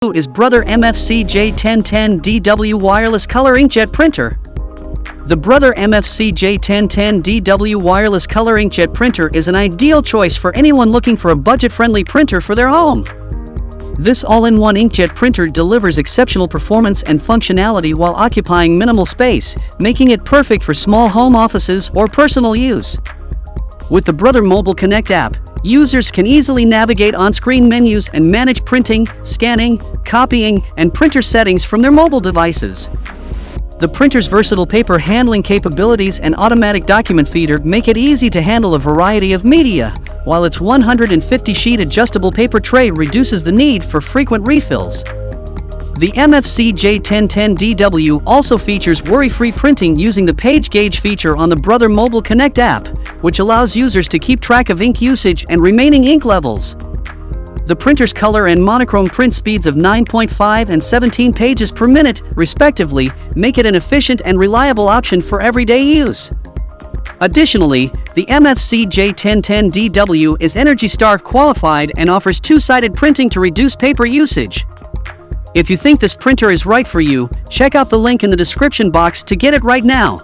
Is Brother MFC-J1010DW wireless color inkjet printer. The Brother MFC-J1010DW wireless color inkjet printer is an ideal choice for anyone looking for a budget-friendly printer for their home. This all-in-one inkjet printer delivers exceptional performance and functionality while occupying minimal space, making it perfect for small home offices or personal use. With the Brother Mobile Connect app, users can easily navigate on-screen menus and manage printing, scanning, copying, and printer settings from their mobile devices. The printer's versatile paper handling capabilities and automatic document feeder make it easy to handle a variety of media, while its 150-sheet adjustable paper tray reduces the need for frequent refills. The MFC-J1010DW also features worry-free printing using the page gauge feature on the Brother Mobile Connect app, which allows users to keep track of ink usage and remaining ink levels. The printer's color and monochrome print speeds of 9.5 and 17 pages per minute, respectively, make it an efficient and reliable option for everyday use. Additionally, the MFC-J1010DW is Energy Star qualified and offers two-sided printing to reduce paper usage. If you think this printer is right for you, check out the link in the description box to get it right now.